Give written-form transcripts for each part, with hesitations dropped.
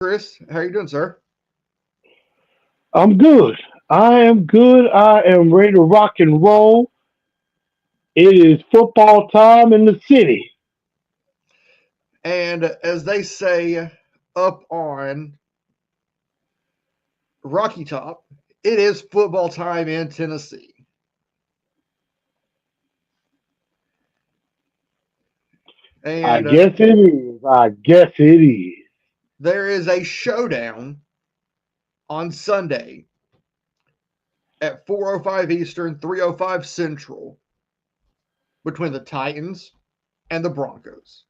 Chris, how are you doing, sir? I'm good. I am good. I am ready to rock and roll. It is football time in the city. And as they say up on Rocky Top, it is football time in Tennessee. I And guess it is. I guess it is. there is a showdown on Sunday at 4:05 Eastern, 3:05 Central between the Titans and the Broncos.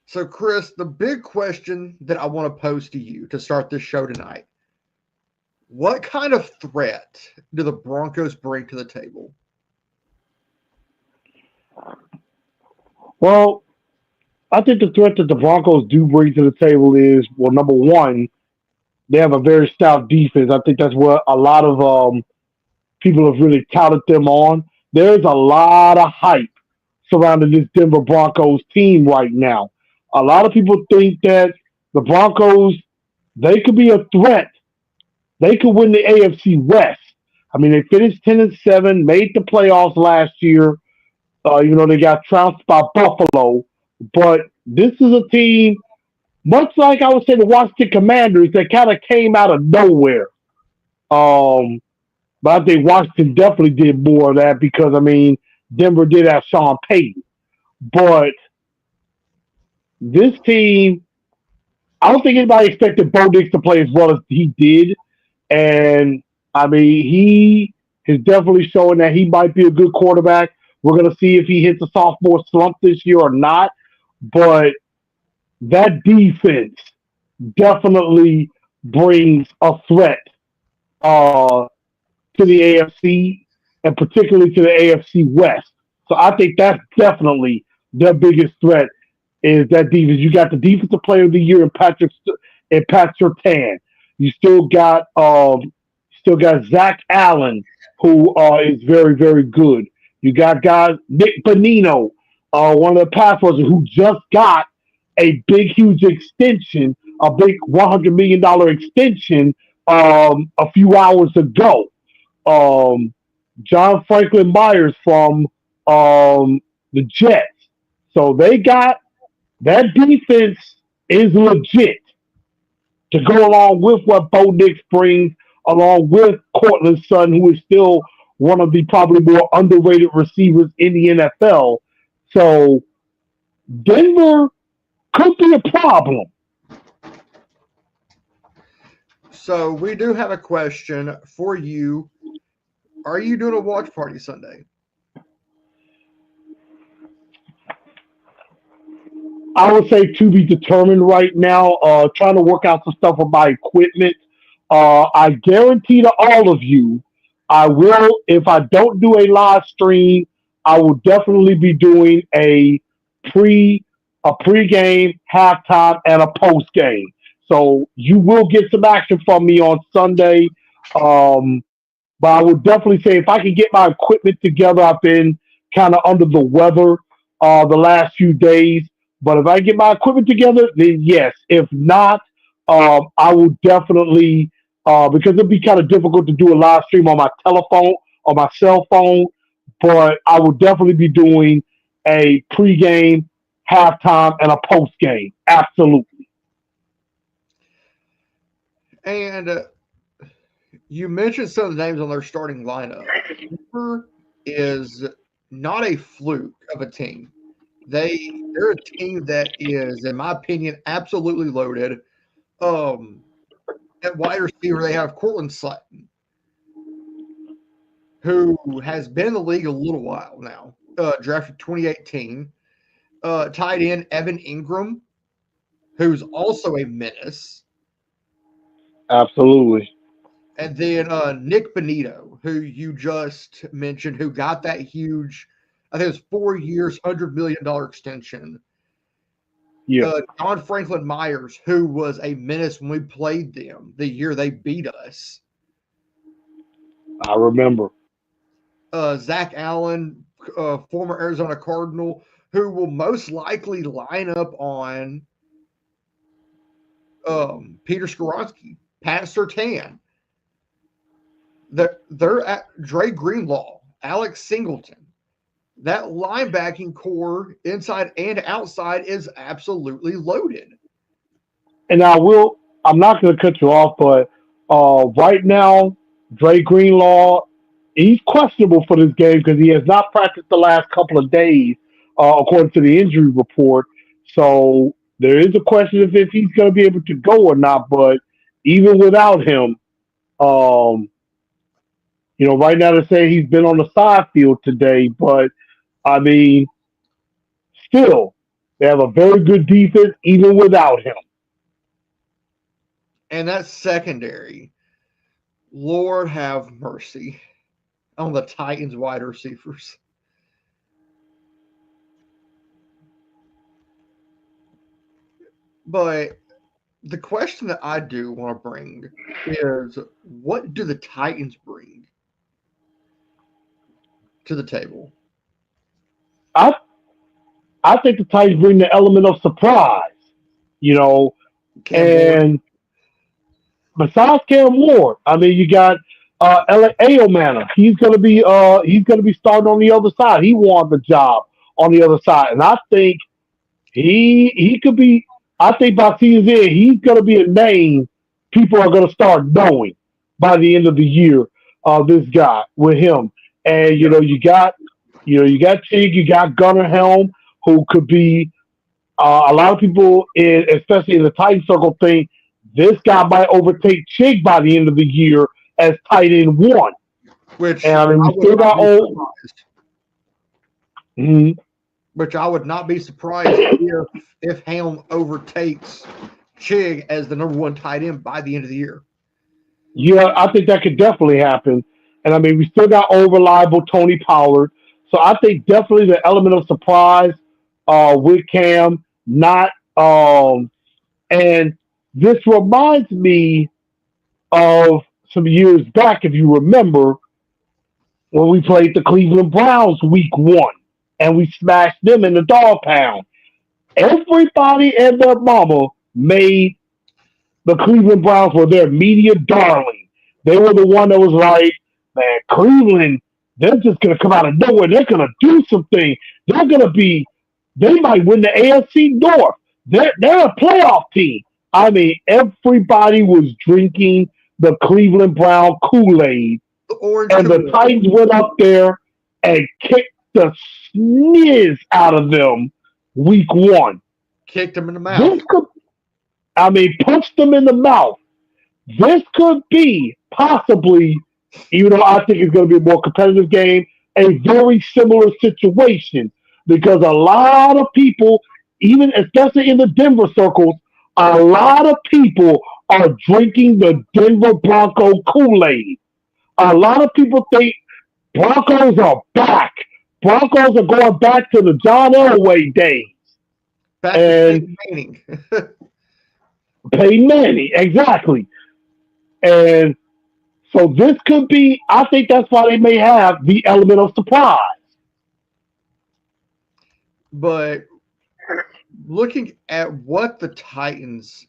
So, Chris, the big question that I want to pose to you to start this show tonight: what kind of threat do the Broncos bring to the table? Well, I think the threat that the Broncos do bring to the table is, well, number one, they have a very stout defense. I think that's what a lot of people have really touted them on. There's a lot of hype surrounding this Denver Broncos team right now. A lot of people think that the Broncos, they could be a threat. They could win the AFC West. I mean, they finished 10-7, made the playoffs last year. Even though they got trounced by Buffalo, but this is a team, much like I would say the Washington Commanders, that kind of came out of nowhere. Um, but I think Washington definitely did more of that because I mean Denver did have Sean Payton, but this team, I don't think anybody expected Bo Nix to play as well as he did. And I mean, he is definitely showing that he might be a good quarterback. We're going to see if he hits a sophomore slump this year or not. But that defense definitely brings a threat uh, to the AFC and particularly to the AFC West. So I think that's definitely their biggest threat is that defense. You got the defensive player of the year in Pat Surtain. You still got Zach Allen, who is very, very good. You got guys Nick Bonino, one of the pass rushers who just got a big, huge extension, a big $100 million extension a few hours ago. Um, John Franklin Myers from the Jets. So they got that defense is legit to go along with what Bo Nix brings, along with Cortland's son, who is still one of the probably more underrated receivers in the NFL. So Denver could be a problem. So we do have a question for you. Are you doing a watch party Sunday? I would say to be determined right now. Trying to work out some stuff with my equipment. I guarantee to all of you, I will. If I don't do a live stream, I will definitely be doing pre a pregame, halftime, and a post game. So you will get some action from me on Sunday. Um, but I would definitely say if I can get my equipment together, I've been kind of under the weather the last few days. But if I get my equipment together, then yes. If not, I will definitely because it'd be kind of difficult to do a live stream on my telephone or my cell phone. But I will definitely be doing a pregame, halftime, and a postgame. Absolutely. And you mentioned some of the names on their starting lineup. Denver is not a fluke of a team. They're a team that is, in my opinion, absolutely loaded. Um, at wide receiver, they have Cortland Sutton, who has been in the league a little while now. Drafted 2018. Tight end Evan Ingram, who's also a menace. Absolutely. And then Nick Bonito, who you just mentioned, who got that huge, I think it was 4 years, $100 million extension. Yeah, John Franklin Myers, who was a menace when we played them the year they beat us. I remember. Zach Allen, former Arizona Cardinal, who will most likely line up on Peter Skoronsky, Pat Surtain. They're at Dre Greenlaw, Alex Singleton. That linebacking core, inside and outside, is absolutely loaded. And I'm not going to cut you off, but right now, Dre Greenlaw, he's questionable for this game because he has not practiced the last couple of days, according to the injury report. So there is a question of if he's going to be able to go or not. But even without him, um, right now they say he's been on the side field today. But I mean, still, they have a very good defense even without him. And that secondary, Lord have mercy on the Titans wide receivers. But the question that I do want to bring is, what do the Titans bring to the table? I I think the Titans bring the element of surprise, you know, Cam Ward, and besides Cam Ward, I mean, you got Manor. He's gonna be starting on the other side. He won the job on the other side, and I think he could be. I think by season end, he's gonna be a name people are gonna start knowing by the end of the year. This guy with him, and you got Tig, you got Gunnar Helm, who could be a lot of people, especially in the tight circle, think this guy might overtake Chig by the end of the year as tight end one. which And I mean, I we would still not got be old. surprised. Mhm. Which I would not be surprised if Helm overtakes Chig as the number one tight end by the end of the year. Yeah, I think that could definitely happen. And I mean, we still got old reliable Tony Pollard. So I think definitely the element of surprise with Cam, not. And this reminds me of some years back, if you remember, when we played the Cleveland Browns week one and we smashed them in the dog pound. Everybody and their mama made the Cleveland Browns were their media darling. They were the one that was like, man, Cleveland, they're just gonna come out of nowhere. They're gonna do something. They're gonna be they might win the AFC North. They're a playoff team. I mean, everybody was drinking the Cleveland Brown Kool-Aid, The orange and the Kool-Aid Titans went up there and kicked the sniz out of them week one. kicked him in the mouth. This could, I mean, punched them in the mouth. This could be possibly, even though I think it's going to be a more competitive game, a very similar situation because a lot of people, even especially in the Denver circles, a lot of people are drinking the Denver Bronco Kool-Aid. A lot of people think Broncos are back. Broncos are going back to the John Elway days. Back to And Peyton Manning. Peyton Manning, exactly. And so this could be, I think that's why they may have the element of surprise. But looking at what the Titans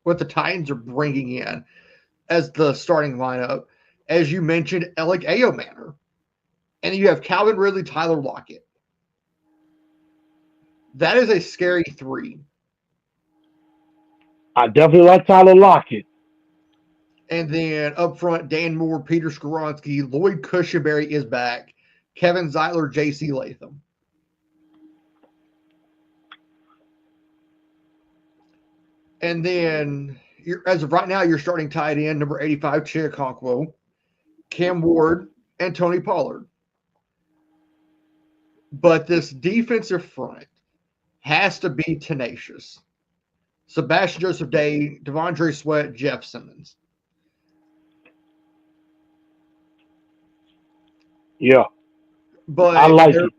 are bringing in as the starting lineup, as you mentioned, Alec Manor, and you have Calvin Ridley, Tyler Lockett. That is a scary three. I definitely like Tyler Lockett. And then up front, Dan Moore, Peter Skoronsky, Lloyd Cushenberry is back, Kevin Zeitler, J.C. Latham. And then, as of right now, you're starting tight end, number 85, Chia Conquo, Cam Ward, and Tony Pollard. But this defensive front has to be tenacious. Sebastian Joseph Day, Devondre Sweat, Jeff Simmons. Yeah, I But like it.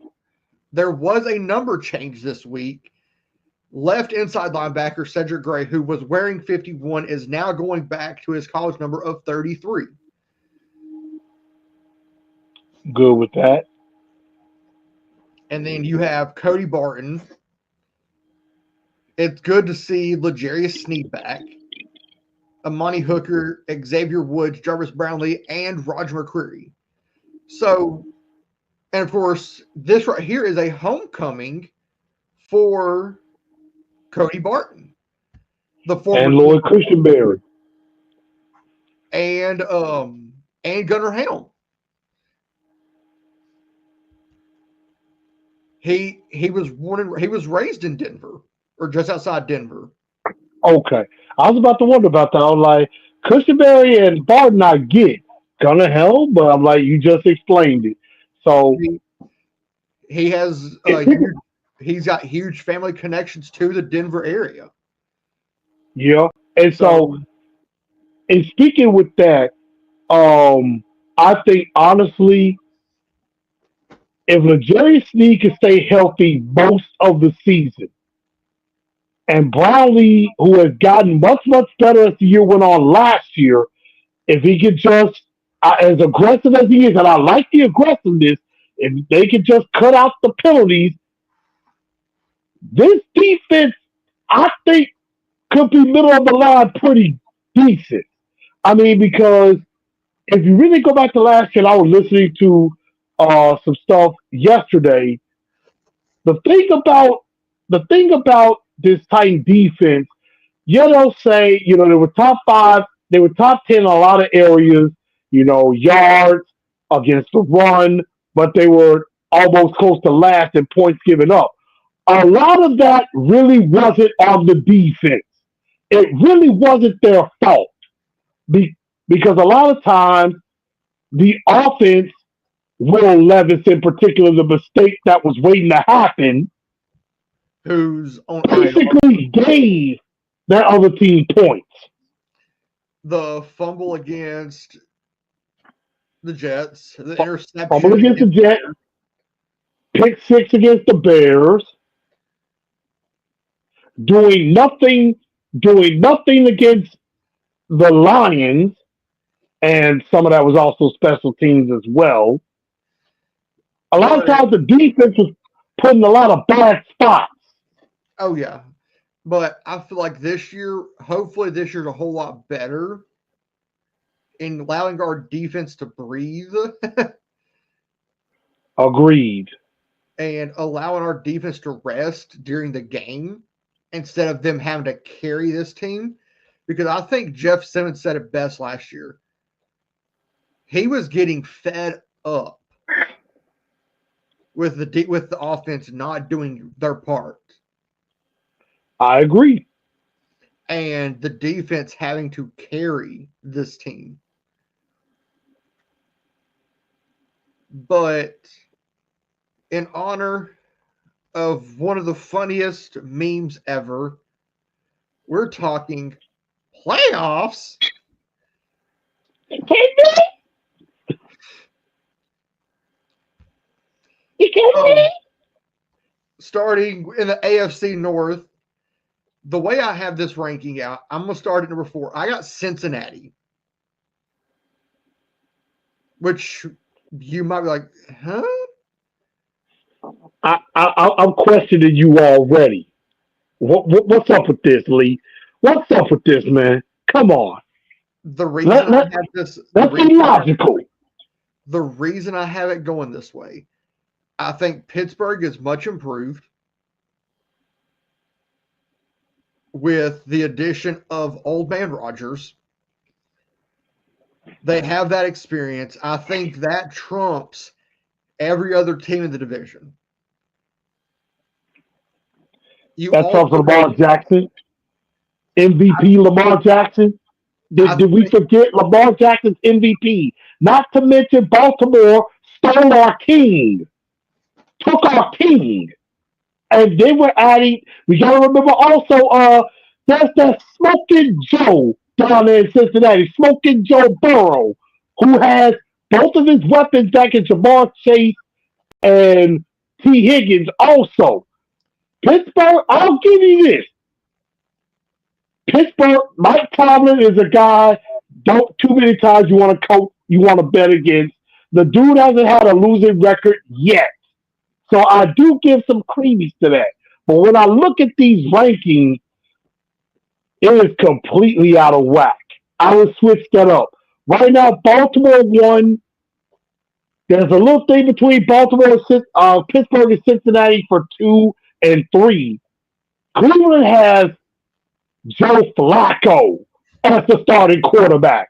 there was a number change this week. Left inside linebacker Cedric Gray, who was wearing 51, is now going back to his college number of 33. Good with that. And then you have Cody Barton It's good to see L'Jarius Sneed back, Amani Hooker, Xavier Woods, Jarvis Brownlee, and Roger McCreary. So, and of course, this right here is a homecoming for Cody Barton, the former And Lloyd Christianberry. and Gunnar Helm. He was he was raised in Denver or just outside Denver. Okay. I was about to wonder about that. I was like, Christianberry and Barton, I get. Gonna help, but I'm like, you just explained it. So, He, he has he's got huge family connections to the Denver area. yeah. And so, So and speaking with that, I think honestly, if Legere Sneed can stay healthy most of the season, and Brownlee, who has gotten much, much better as the year went on last year, if he could just, as aggressive as he is, and I like the aggressiveness, if they could just cut out the penalties, this defense, I think, could be middle of the line pretty decent. I mean, because if you really go back to last year, and I was listening to some stuff yesterday. The thing about the thing about this Titan defense, they'll say, they were top five, they were top 10 in a lot of areas, yards against the run, but they were almost close to last in points given up. A lot of that really wasn't on the defense. It really wasn't their fault. Be- because a lot of times the offense, Will Levis in particular, the mistake that was waiting to happen, who's on IR? basically gave that other team points. The fumble against the Jets, the Fumble interception against the against Jets, pick six against the Bears, doing nothing, doing nothing against the Lions, and some of that was also special teams as well. A lot of but times the defense was put in a lot of bad spots. oh yeah. But I feel like this year, hopefully this year's a whole lot better in allowing our defense to breathe Agreed. and allowing our defense to rest during the game instead of them having to carry this team. Because I think Jeff Simmons said it best last year. He was getting fed up with the offense not doing their part I agree. and the defense having to carry this team. But in honor of one of the funniest memes ever, we're talking playoffs. Um, Starting in the AFC North, the way I have this ranking out, I'm going to start at number 4. I got Cincinnati, which you might be like, huh? I'm questioning you already. What's up with this, Lee? What's up with this, man? Come on. The reason Let, I let, have this, let's be logical. the reason I have it going this way, I think Pittsburgh is much improved with the addition of Old Man Rogers. They have that experience. I think that trumps every other team in the division. You That's from also Lamar Jackson, I, MVP Lamar Jackson. I Did we think forget Lamar Jackson's MVP? Not to mention Baltimore stole our king, took our king. And then we're adding, we got to remember also, there's that Smoking Joe down there in Cincinnati, Smoking Joe Burrow, who has both of his weapons back in Jamar Chase and T. Higgins also. Pittsburgh, I'll give you this. Pittsburgh, Mike Tomlin is a guy, don't too many times you want to coach, you want to bet against. The dude hasn't had a losing record yet. So I do give some credence to that. But when I look at these rankings, it is completely out of whack. I would switch that up. Right now, Baltimore won. There's a little thing between Pittsburgh and Cincinnati for 2 and 3. Cleveland has Joe Flacco as the starting quarterback.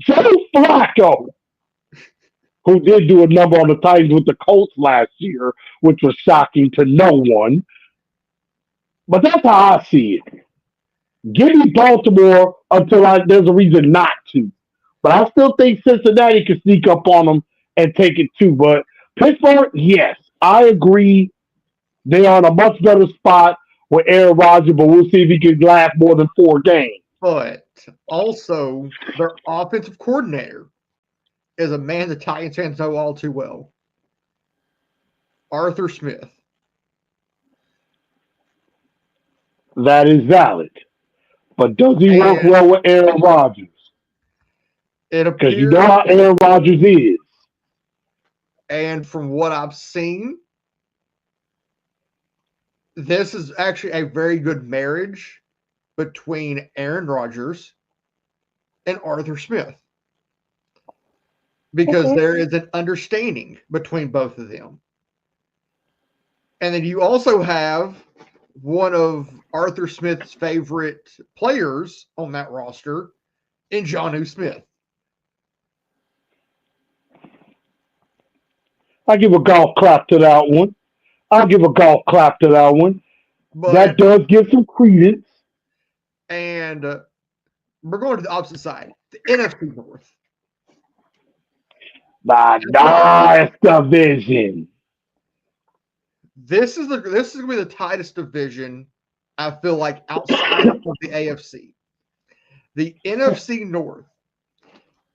Joe Flacco, who did do a number on the Titans with the Colts last year, which was shocking to no one. But that's how I see it. Give me Baltimore until there's a reason not to. But I still think Cincinnati can sneak up on them and take it too. But Pittsburgh, yes, I agree. They are in a much better spot with Aaron Rodgers, but we'll see if he can last more than 4 games. But also, their offensive coordinator is a man the Titans fans know all too well. Arthur Smith. That is valid. But does he work well with Aaron Rodgers? It Because appears, you know how Aaron Rodgers is. and from what I've seen, this is actually a very good marriage between Aaron Rodgers and Arthur Smith. Because there is an understanding between both of them. And then you also have one of Arthur Smith's favorite players on that roster in Jonnu Smith. I give a golf clap to that one. I'll give a golf clap to that one. But, that does give some credence. And we're going to the opposite side, the NFC North. The North Division. This is going to be the tightest division, I feel like, outside of the AFC. The NFC North.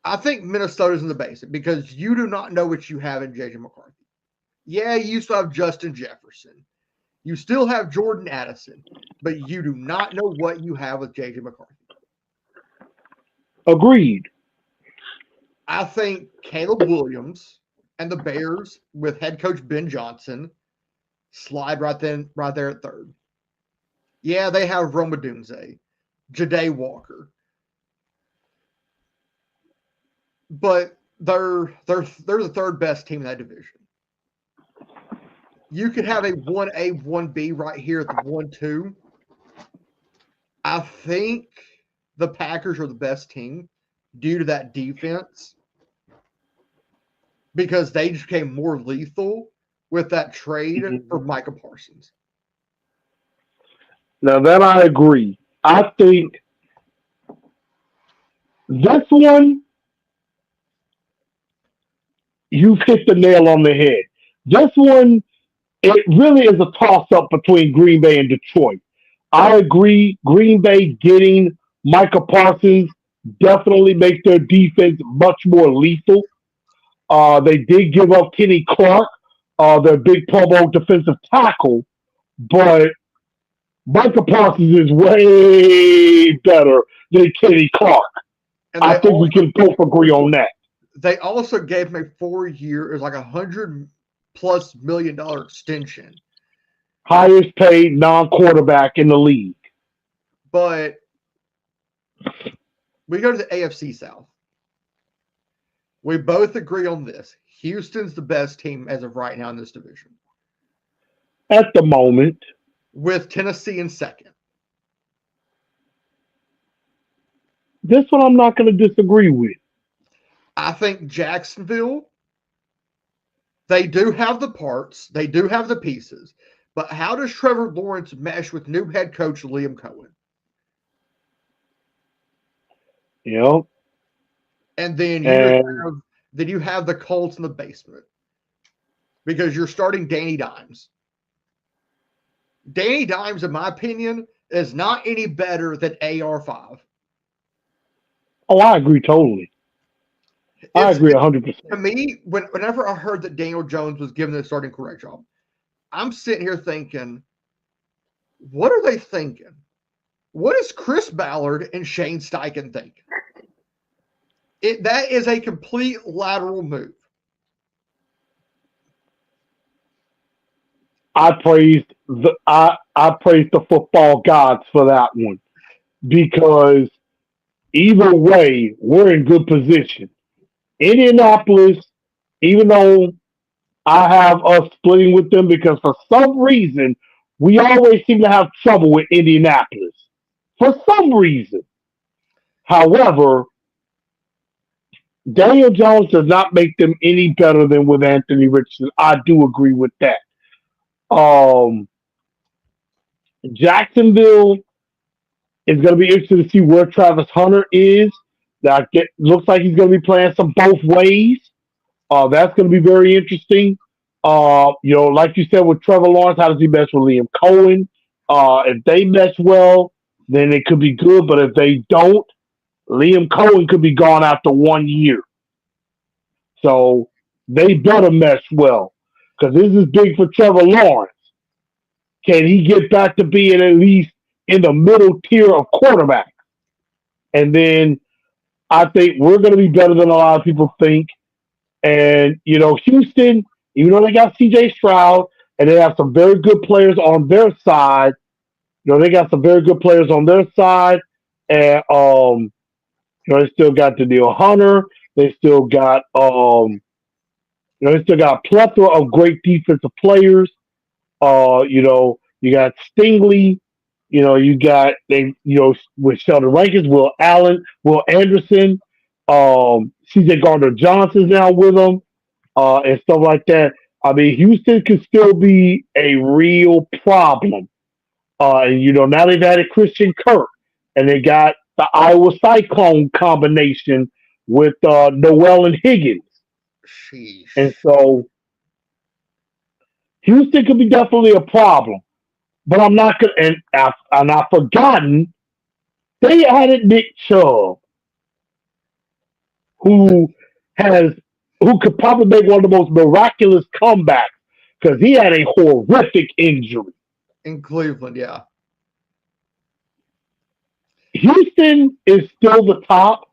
I think Minnesota's in the basic because you do not know what you have in J.J. McCarthy. Yeah, you still have Justin Jefferson. You still have Jordan Addison, but you do not know what you have with J.J. McCarthy. Agreed. I think Caleb Williams and the Bears with head coach Ben Johnson slide right there at third. Yeah, they have Roma Dunze, Ja'Day Walker. But they're the third best team in that division. You could have a 1A, 1B right here at the 1-2. I think the Packers are the best team due to that defense because they just became more lethal with that trade for Micah Parsons. Now that I agree. I think this one, you've hit the nail on the head. This one, it really is a toss-up between Green Bay and Detroit. I agree. Green Bay getting Micah Parsons definitely makes their defense much more lethal. They did give up Kenny Clark, their big Pro Bowl defensive tackle, but Micah Parsons is way better than Kenny Clark. I think we can both agree on that. They also gave him a 4-year, it was like $100+ million extension. Highest paid non-quarterback in the league. But we go to the AFC South. We both agree on this. Houston's the best team as of right now in this division. At the moment. With Tennessee in second. This one I'm not going to disagree with. I think Jacksonville, they do have the parts. They do have the pieces. But how does Trevor Lawrence mesh with new head coach Liam Cohen? Yep. And then you have the Colts in the basement because you're starting Danny Dimes. Danny Dimes, in my opinion, is not any better than AR5. Oh, I agree totally. I agree 100%. To me, whenever I heard that Daniel Jones was given the starting correct job, I'm sitting here thinking, what are they thinking? What is Chris Ballard and Shane Steichen thinking? That is a complete lateral move. I praised I praise the football gods for that one because either way, we're in good position. Indianapolis, even though I have us splitting with them because for some reason we always seem to have trouble with Indianapolis. For some reason. However, Daniel Jones does not make them any better than with Anthony Richardson. I do agree with that. Um, Jacksonville is going to be interesting to see where Travis Hunter is. Looks like he's going to be playing some both ways. That's going to be very interesting. Like you said with Trevor Lawrence, how does he mesh with Liam Cohen? If they mesh well, then it could be good. But if they don't, Liam Cohen could be gone after 1 year. So they better mesh well because this is big for Trevor Lawrence. Can he get back to being at least in the middle tier of quarterbacks? And then I think we're going to be better than a lot of people think. And, Houston, even though they got CJ Stroud and they have some very good players on their side, they got some very good players on their side. And, they still got Daniil Hunter. They still got, they still got a plethora of great defensive players. You got Stingley. You got with Sheldon Rankins, Will Allen, Will Anderson, CJ Gardner Johnson's now with them, and stuff like that. I mean, Houston could still be a real problem. And now they've added Christian Kirk, and they got the Iowa Cyclone combination with Noel and Higgins. Sheesh. And so Houston could be definitely a problem. But I'm not going to, and I've forgotten, they added Nick Chubb, who could probably make one of the most miraculous comebacks because he had a horrific injury. In Cleveland, yeah. Houston is still the top,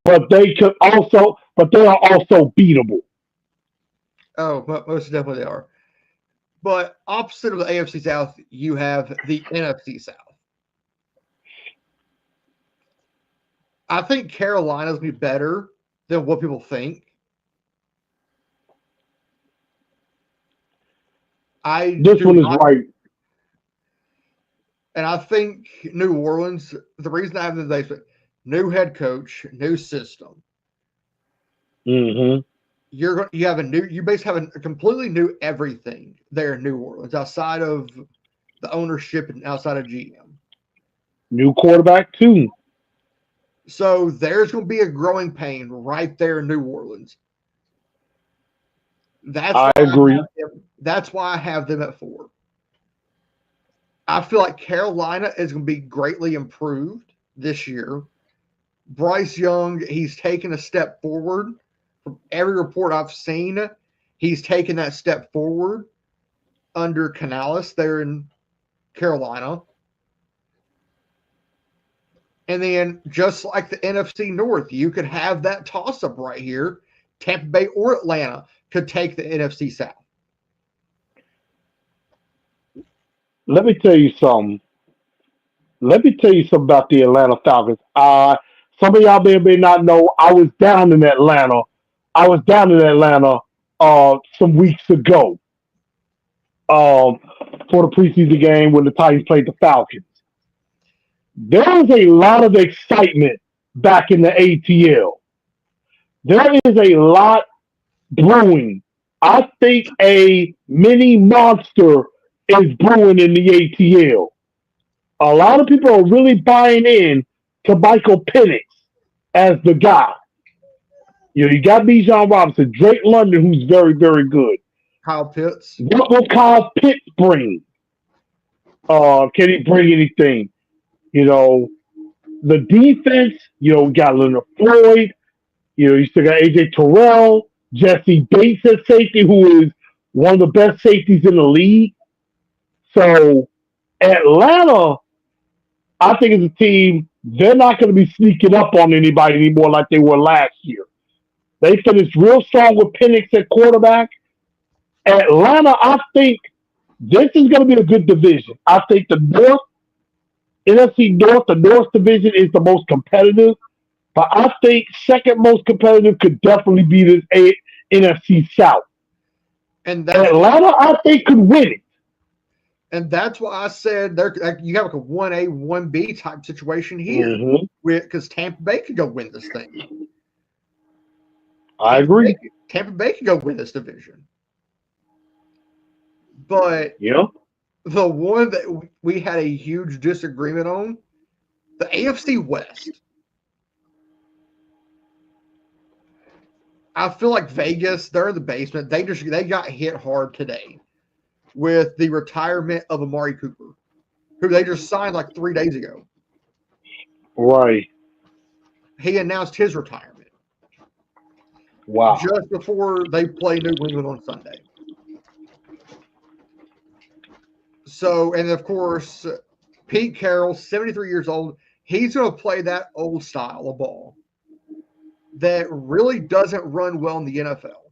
but they are also beatable. Oh, most definitely they are. But opposite of the AFC South, you have the NFC South. I think Carolina's going to be better than what people think. This one is right. And I think New Orleans, the reason I have the basement, new head coach, new system. Mm-hmm. You basically have a completely new everything there in New Orleans outside of the ownership and outside of GM. New quarterback too. So there's going to be a growing pain right there in New Orleans. I agree. That's why I have them at 4. I feel like Carolina is going to be greatly improved this year. Bryce Young, he's taken a step forward. From every report I've seen, he's taken that step forward under Canales there in Carolina. And then, just like the NFC North, you could have that toss-up right here. Tampa Bay or Atlanta could take the NFC South. Let me tell you something. About the Atlanta Falcons. Some of y'all may not know, I was down in Atlanta some weeks ago for the preseason game when the Titans played the Falcons. There is a lot of excitement back in the ATL. There is a lot brewing. I think a mini monster is brewing in the ATL. A lot of people are really buying in to Michael Penix as the guy. You got Bijan Robinson, Drake London, who's very, very good. Kyle Pitts. What will Kyle Pitts bring? Can he bring anything? The defense, we got Leonard Floyd. You still got AJ Terrell, Jesse Bates at safety, who is one of the best safeties in the league. So Atlanta, I think as a team, they're not going to be sneaking up on anybody anymore like they were last year. They finished real strong with Penix at quarterback. Atlanta, I think This is going to be a good division. I think the North, NFC North, the North division is the most competitive, but I think second most competitive could definitely be this NFC South. And that's Atlanta, I think, could win it. and that's why I said there you have like a 1A, 1B type situation here. Hmm. Because Tampa Bay could go win this thing. I agree. Tampa Bay could go win this division. But Yeah. the one that we had a huge disagreement on, the AFC West. I feel like Vegas, they're in the basement. They got hit hard today with the retirement of Amari Cooper, who they just signed like 3 days ago. Right. He announced his retirement Wow. just before they play New England on Sunday. So, and of course, Pete Carroll, 73 years old, he's going to play that old style of ball that really doesn't run well in the NFL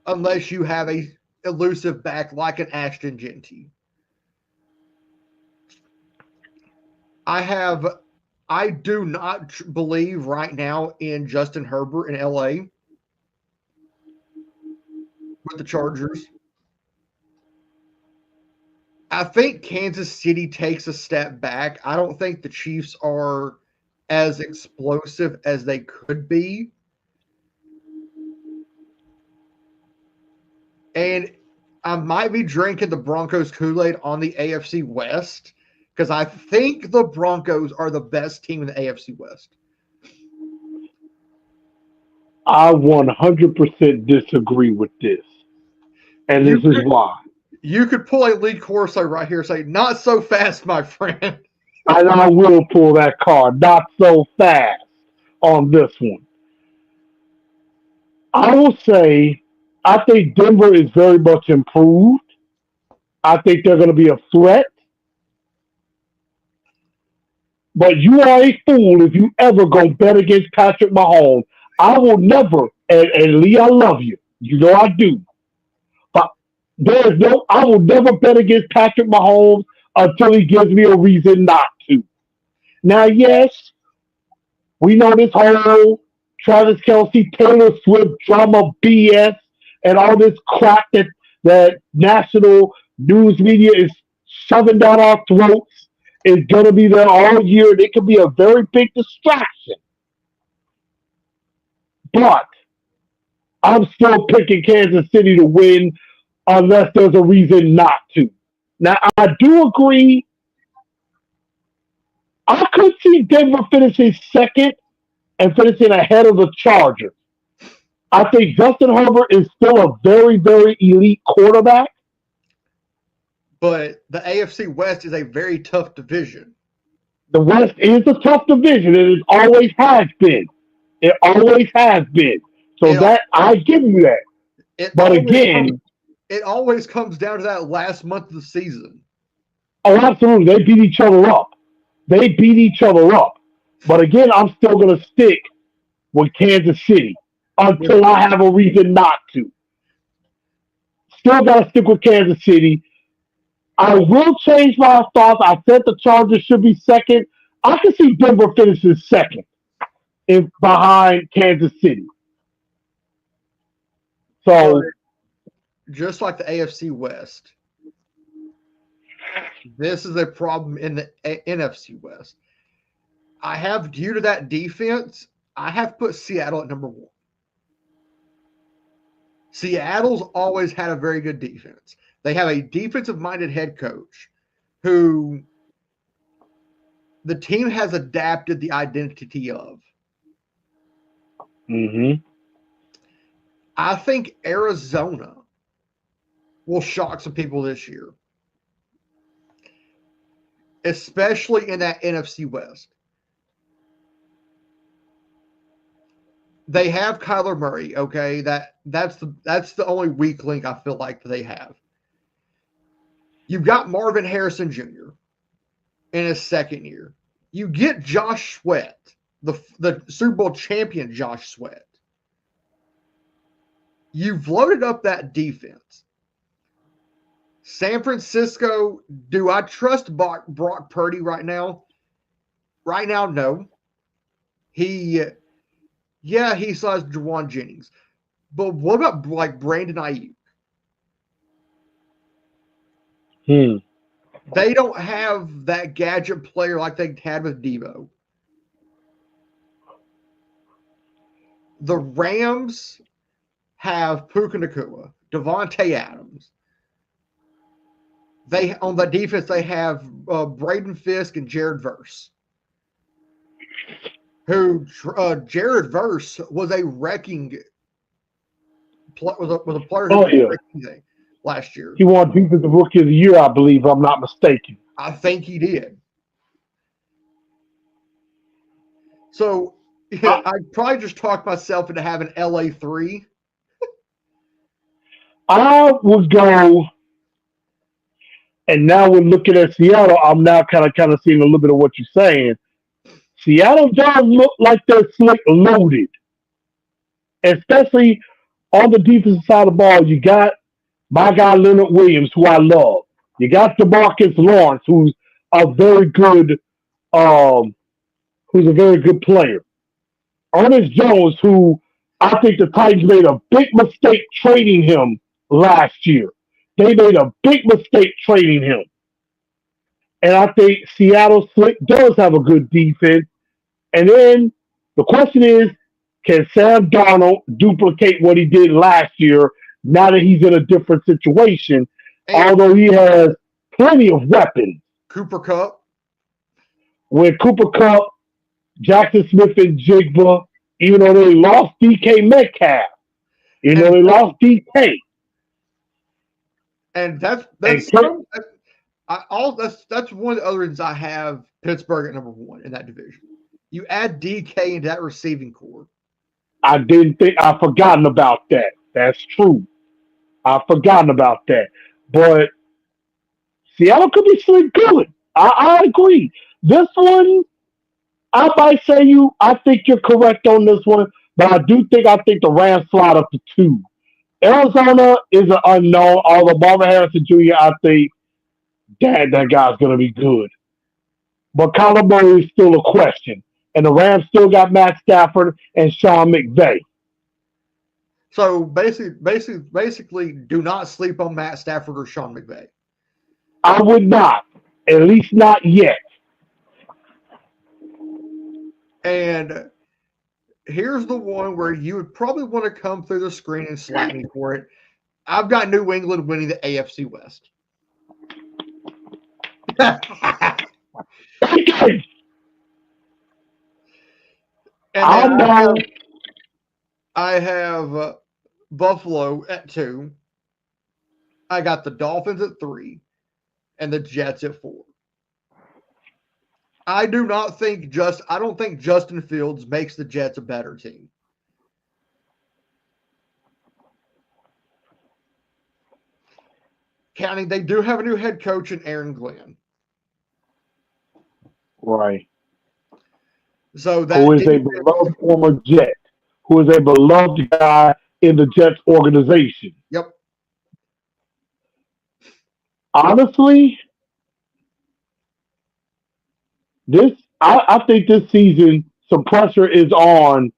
unless you have a elusive back like an Ashton Genty. I do not believe right now in Justin Herbert in LA with the Chargers. I think Kansas City takes a step back. I don't think the Chiefs are as explosive as they could be. And I might be drinking the Broncos Kool-Aid on the AFC West because I think the Broncos are the best team in the AFC West. I 100% disagree with this. And You this is could why. you could pull a Lee Corso right here and say, not so fast, my friend. And I will pull that card. Not so fast on this one. I will say, I think Denver is very much improved. I think they're going to be a threat. But you are a fool if you ever go bet against Patrick Mahomes. I will never, and Lee, I love you. You know I do. But there's no, I will never bet against Patrick Mahomes until he gives me a reason not to. Now, yes, we know this whole Travis Kelsey, Taylor Swift drama BS and all this crap that national news media is shoving down our throats is going to be there all year. And it could be a very big distraction. But I'm still picking Kansas City to win unless there's a reason not to. Now, I do agree. I could see Denver finishing second and finishing ahead of the Chargers. I think Justin Herbert is still a very, very elite quarterback. But the AFC West is a very tough division. The West is a tough division, and it always has been. It always has been. So It that I give you that. it But always comes again, it always comes down to that last month of the season. oh, absolutely, they beat each other up. They beat each other up. But again, I'm still going to stick with Kansas City until I have a reason not to. Still got to stick with Kansas City. I will change my thoughts. I said the Chargers should be second. I can see Denver finishing second in behind Kansas City. But So just like the AFC West, this is a problem in the NFC West. I have, due to that defense, I have put Seattle at number one. Seattle's always had a very good defense. They have a defensive minded head coach who the team has adapted the identity of. mhm. I think Arizona will shock some people this year, especially in that NFC West. They have Kyler Murray, okay? That's the only weak link I feel like they have. You've got Marvin Harrison Jr. in his second year. You get Josh Sweat, the Super Bowl champion Josh Sweat. You've loaded up that defense. San Francisco, do I trust Brock Purdy right now? Right now, no. He still has Juwan Jennings. But what about like Brandon Ayuk? They don't have that gadget player like they had with Devo. The Rams have Puka Nacua, Devontae Adams. They on the defense they have Braden Fisk and Jared Verse. Who Jared Verse was a wrecking was a player who was wrecking last year. He won Defensive Rookie of the Year, I believe, if I'm not mistaken. I think he did. So I'd probably just talk myself into having LA3. I would go, and now we're looking at Seattle. I'm now kind of seeing a little bit of what you're saying. Seattle does look like they're slick loaded, especially on the defensive side of the ball. You got my guy Leonard Williams, who I love. You got DeMarcus Lawrence, who's a very good player. Ernest Jones, who I think the Titans made a big mistake trading him last year. They made a big mistake trading him. And I think Seattle does have a good defense. And then the question is, can Sam Darnold duplicate what he did last year now that he's in a different situation, although he has plenty of weapons? Cooper Kupp. With Cooper Kupp, Jackson Smith and Jigba, even though they lost DK Metcalf. They lost DK. And that's one of the other reasons I have Pittsburgh at number 1 in that division. You add DK into that receiving core. I've forgotten about that. That's true. I've forgotten about that. But Seattle could be still good. I agree. This one, I might say I think you're correct on this one, but I think the Rams slide up to 2. Arizona is an unknown, although Marvin Harrison Jr., I think that guy's going to be good. But Kyler Murray is still a question. And the Rams still got Matt Stafford and Sean McVay. So basically, do not sleep on Matt Stafford or Sean McVay. I would not. At least not yet. And here's the one where you would probably want to come through the screen and slap me for it. I've got New England winning the AFC West. And I have Buffalo at 2. I got the Dolphins at 3 and the Jets at 4. I don't think Justin Fields makes the Jets a better team. Counting, they do have a new head coach in Aaron Glenn. Right. So that who is a beloved former Jet, who is a beloved guy in the Jets organization. Yep. Honestly, I think this season some pressure is on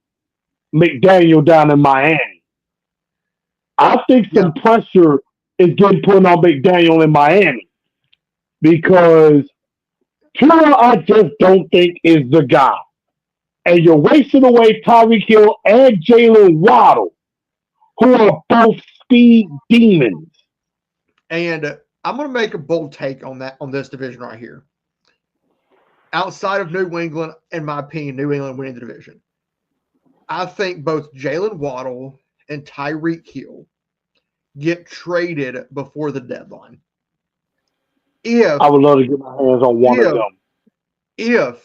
McDaniel down in Miami. I think some pressure is getting put on McDaniel in Miami because Tua, I just don't think is the guy. And you're wasting away Tyreek Hill and Jalen Waddle, who are both speed demons. And I'm going to make a bold take on this division right here. Outside of New England, in my opinion, New England winning the division. I think both Jalen Waddle and Tyreek Hill get traded before the deadline. I would love to get my hands on one of them. If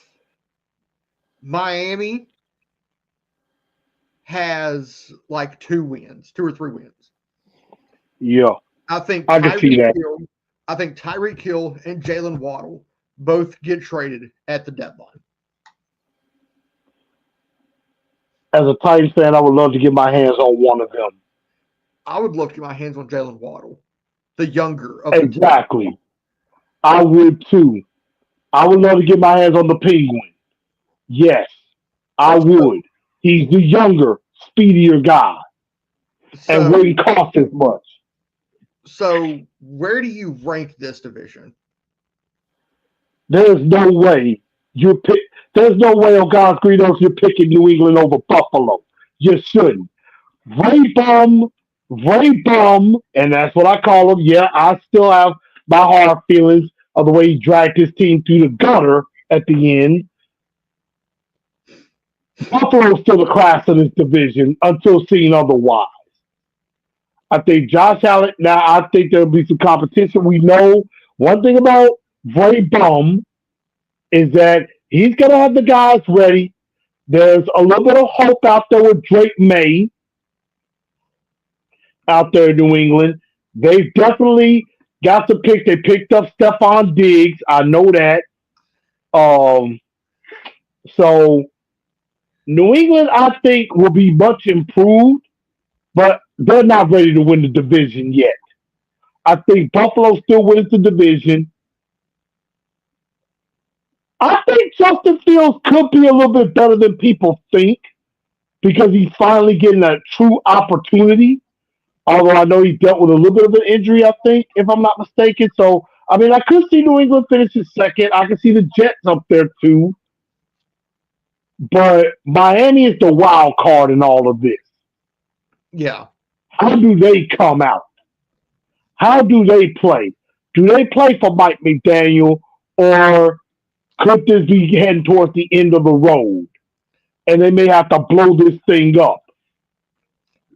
Miami has like 2 or 3 wins. Yeah. I think I can see that. I think Tyreek Hill and Jalen Waddle both get traded at the deadline. As a Titans fan, I would love to get my hands on one of them. I would love to get my hands on Jalen Waddle, the younger of the two. Exactly. I would too. I would love to get my hands on the Penguin. Yes, I So, would. He's the younger, speedier guy and so, wouldn't cost as much. so, where do you rank this division? There's no way you pick. There's no way on God's green earth you're picking New England over Buffalo. You shouldn't. Ray Bum, and that's what I call him. Yeah, I still have my hard feelings of the way he dragged his team through the gutter at the end. Buffalo's still the class of this division until seen otherwise. I think Josh Allen. Now I think there'll be some competition. We know one thing about Ray Bum is that he's gonna have the guys ready. There's a little bit of hope out there with Drake May out there in New England. They've definitely got some picks. They picked up Stephon Diggs. I know that. Um, so New England, I think, will be much improved, but they're not ready to win the division yet. I think Buffalo still wins the division. I think Justin Fields could be a little bit better than people think because he's finally getting a true opportunity. Although I know he dealt with a little bit of an injury, I think, if I'm not mistaken. So, I mean, I could see New England finishing second. I could see the Jets up there too. But Miami is the wild card in all of this. Yeah. How do they come out? How do they play? Do they play for Mike McDaniel, or could this be heading towards the end of the road? And they may have to blow this thing up.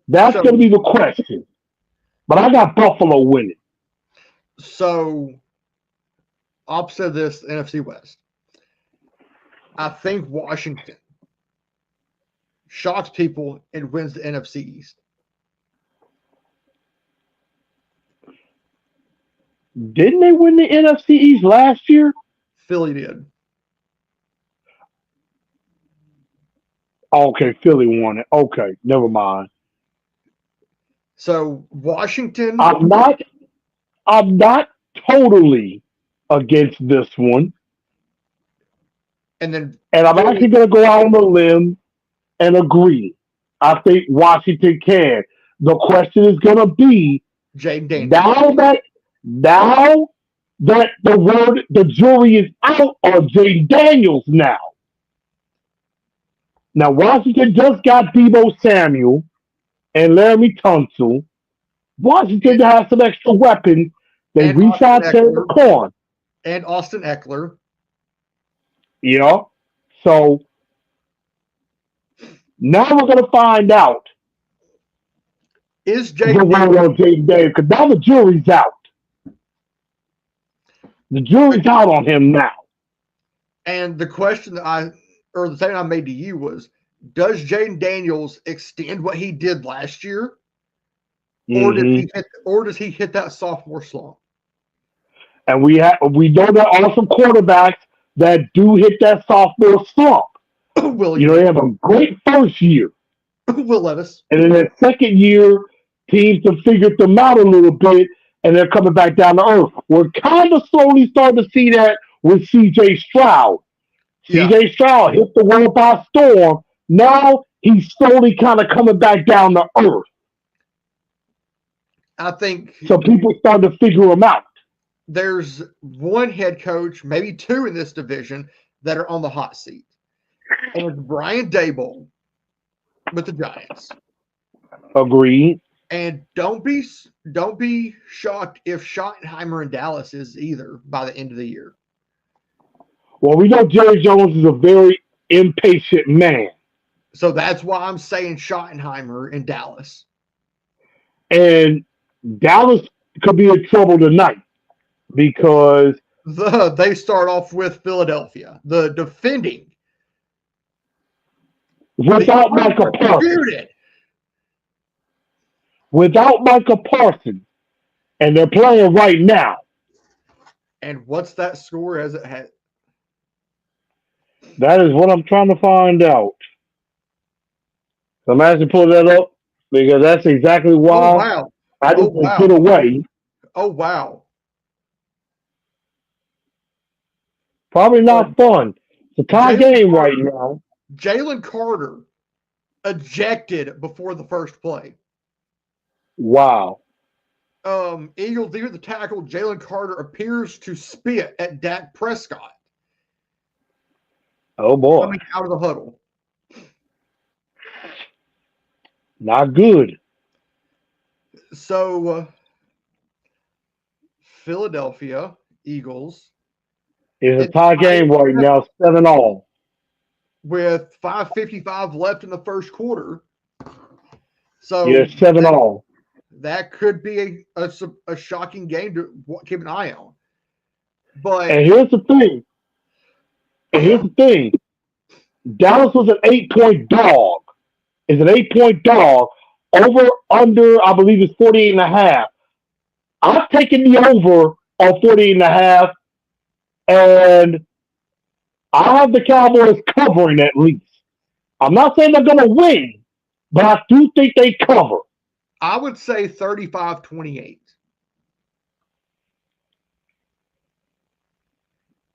That's So, going to be the question. But I got Buffalo winning. so opposite of this, NFC West. I think Washington shocks people and wins the NFC East. Didn't they win the NFC East last year? Philly did. Okay, Philly won it. Okay, never mind. So Washington, I'm not I'm not totally against this one. and then And I'm Philly, actually gonna go out on a limb and agree. I think Washington can. The question is gonna be Jaden Daniels. now that now that the jury is out on Jay Daniels now. Now Washington just got Debo Samuel and Laramie Tunsil. Washington has some extra weapons. They And reach Austin out to the Eckler. corn. And Austin Eckler. You know? So now we're gonna find out Is the Jaden word Daniels, on Jaden Daniels because now the jury's out. The jury's out on him now. and the question that or the statement I made to you was, does Jaden Daniels extend what he did last year, Hmm. or does he hit that sophomore slump? And we know there are some quarterbacks that do hit that sophomore slump. You know, William they have a great first year. Will Levis. And in that second year, teams have figured them out a little bit and they're coming back down to earth. We're kind of slowly starting to see that with CJ Stroud. Yeah, CJ Stroud hit the world by storm. Now he's slowly kind of coming back down to earth. I think So people start to figure him out. there's one head coach, maybe two in this division that are on the hot seat, and it's Brian Daboll with the Giants. Agreed. And don't be shocked if Schottenheimer in Dallas is either by the end of the year. Well, we know Jerry Jones is a very impatient man. So that's why I'm saying Schottenheimer in Dallas. And Dallas could be in trouble tonight because They start off with Philadelphia, the defending, without the Michael Parsons, undisputed. without Michael Parsons, and they're playing right now. And what's that score as it had? That is what I'm trying to find out. So I'm actually pull that up. because that's exactly Oh why wow. I Oh just gonna get wow. away. Oh wow. Probably Um, not fun. It's a tie Jalen game right Carter. now. Jalen Carter ejected before the first play. Wow. Eagles leader the tackle, Jalen Carter, appears to spit at Dak Prescott Oh boy. coming out of the huddle. Not good. So, Philadelphia Eagles It's a and tie game Titans right now, 7-all. with 5:55 left in the first quarter. Yeah, So seven all. that could be a shocking game to keep an eye on. But And here's the thing. And here's the thing. Dallas was an 8-point dog. Is an 8-point dog. Over under, I believe it's 48 and a half. I'm taking the over on 48 and a half, and I have the Cowboys covering at least. I'm not saying they're gonna win, but I do think they cover. I would say 35-28.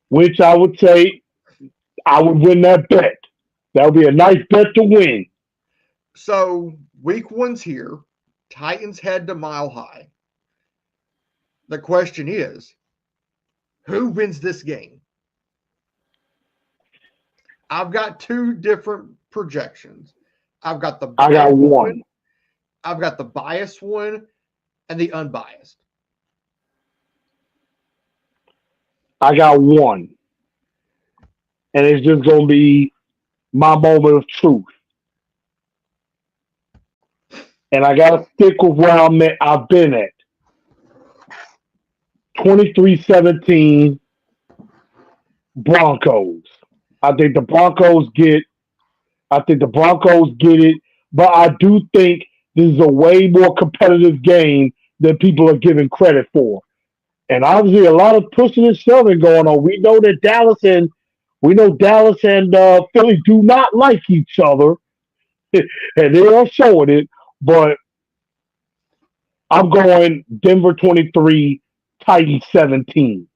Which I would say I would win that bet. That would be a nice bet to win. So week one's here. Titans head to Mile High. The question is, who wins this game? I've got two different projections. I've got the I biased got one, one. I've got the biased one, and the unbiased. I got one. And it's just gonna be my moment of truth. And I gotta stick with where I've been at. 23-17 Broncos. I think the Broncos get I think the Broncos get it, but I do think this is a way more competitive game than people are giving credit for. And obviously a lot of pushing and shoving going on. We know Dallas and Philly do not like each other, and they are showing it. But I'm going Denver 23, Titans 17.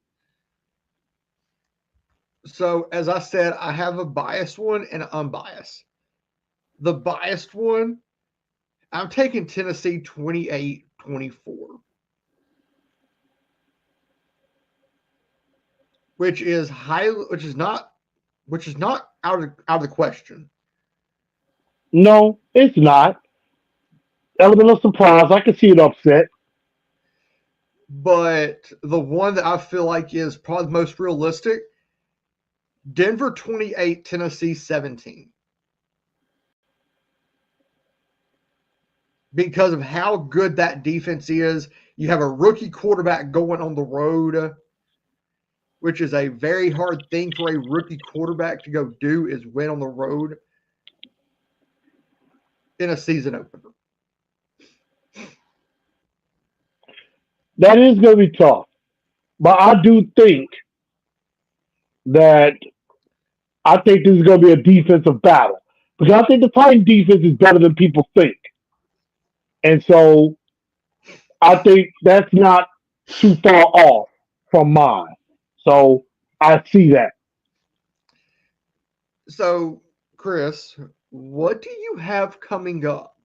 So, as I said, I have a biased one and an unbiased. The biased one, I'm taking Tennessee 28-24, which is not out of the question. No, it's not. Element of surprise. I can see it upset. But the one that I feel like is probably the most realistic, Denver 28, Tennessee 17. Because of how good that defense is, you have a rookie quarterback going on the road, which is a very hard thing for a rookie quarterback to go do, is win on the road in a season opener. That is going to be tough. But I do think that I think this is going to be a defensive battle because I think the Titan defense is better than people think, and so I think that's not too far off from mine. So I see that. So, Chris, what do you have coming up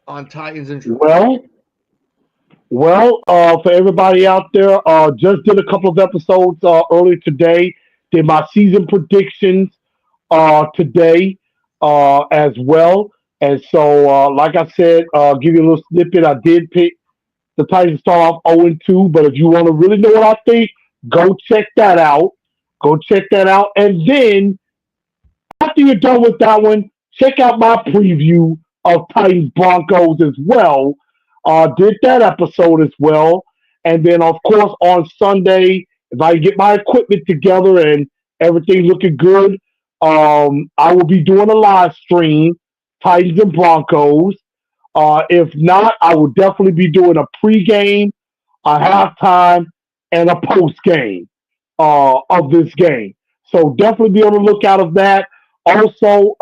on Titans and Jaguars? Well, for everybody out there, just did a couple of episodes earlier today. Did my season predictions today as well. And so, like I said, give you a little snippet. I did pick the Titans to start off 0-2, but if you want to really know what I think, go check that out. Go check that out. And then after you're done with that one, check out my preview of Titans Broncos as well. Did that episode as well. And then, of course, on Sunday, if I get my equipment together and everything looking good, I will be doing a live stream, Titans and Broncos. If not, I will definitely be doing a pregame, a halftime, and a postgame of this game. So definitely be on the lookout of that. Also,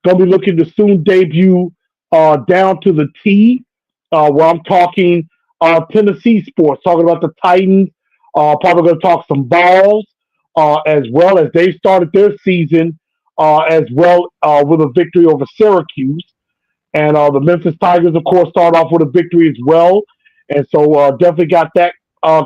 Going to be looking to soon debut down to the T, where I'm talking Tennessee sports, talking about the Titans. Probably going to talk some balls as well as they started their season as well with a victory over Syracuse. And the Memphis Tigers, of course, start off with a victory as well. And so definitely got that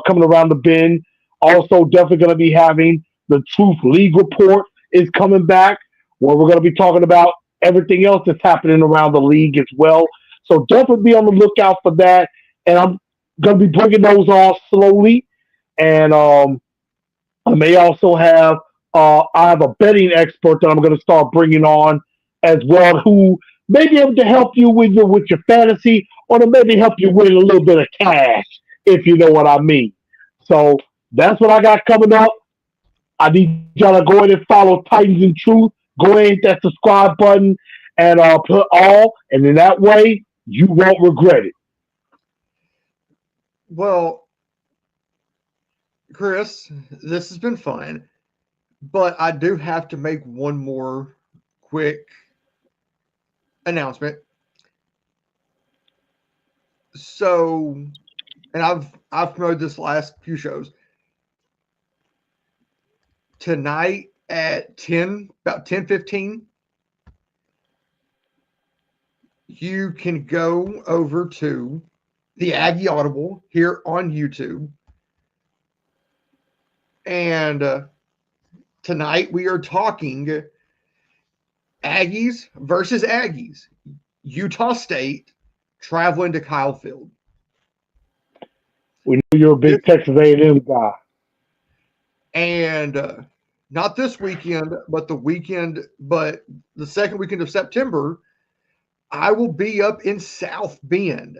coming around the bend. Also, definitely going to be having the Truth League report is coming back, where we're going to be talking about everything else that's happening around the league as well. So definitely be on the lookout for that. And I'm going to be bringing those on slowly. And I may also have I have a betting expert that I'm going to start bringing on as well, who may be able to help you with your fantasy, or to maybe help you win a little bit of cash, if you know what I mean. So that's what I got coming up. I need y'all to go ahead and follow Titans and Truth. Go ahead and hit that subscribe button and put all, and in that way you won't regret it. Well, Chris, this has been fun, but I do have to make one more quick announcement. So, and I've promoted this last few shows. Tonight at about 10:15, you can go over to the Aggie Audible here on YouTube. And tonight we are talking Aggies versus Aggies. Utah State traveling to Kyle Field. We know you're a big Texas A&M guy. And not this weekend, but the second weekend of September, I will be up in South Bend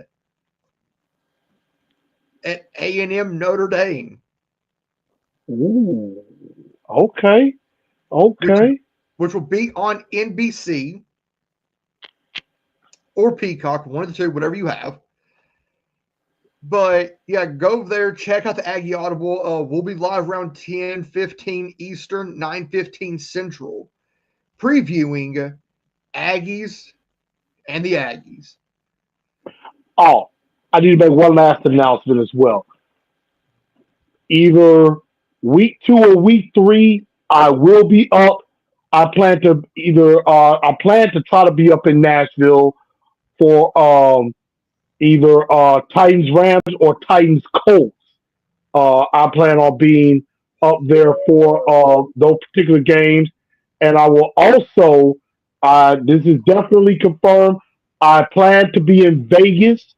at A&M Notre Dame. Ooh, okay, which, okay. which will be on NBC or Peacock, one of the two, whatever you have. But yeah, go over there, check out the Aggie Audible. We'll be live around 10:15 Eastern, 9:15 Central, previewing Aggies and the Aggies. Oh, I need to make one last announcement as well. Either week 2 or week 3, I will be up. I plan to try to be up in Nashville for either Titans Rams or Titans Colts. I plan on being up there for those particular games, and I will also. This is definitely confirmed. I plan to be in Vegas,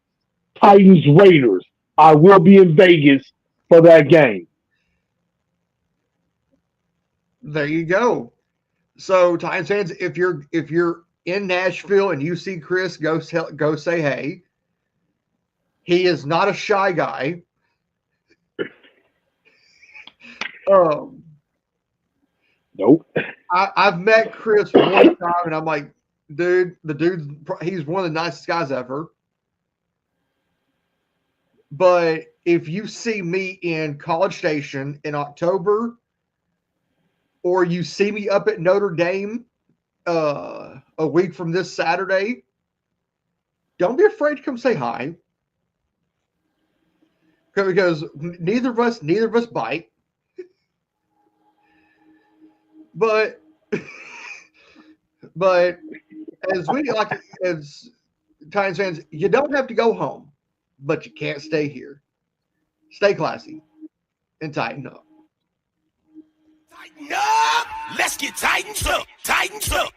Titans Raiders. I will be in Vegas for that game. There you go. So, Titans fans, if you're in Nashville and you see Chris, go say hey. He is not a shy guy. Um, Nope. I've met Chris one time, and I'm like, dude, he's one of the nicest guys ever. But if you see me in College Station in October, or you see me up at Notre Dame a week from this Saturday, don't be afraid to come say hi. Because neither of us bite. But but as Titans fans, you don't have to go home, but you can't stay here. Stay classy and tighten up. Tighten up! Let's get tightened up! Tightened up!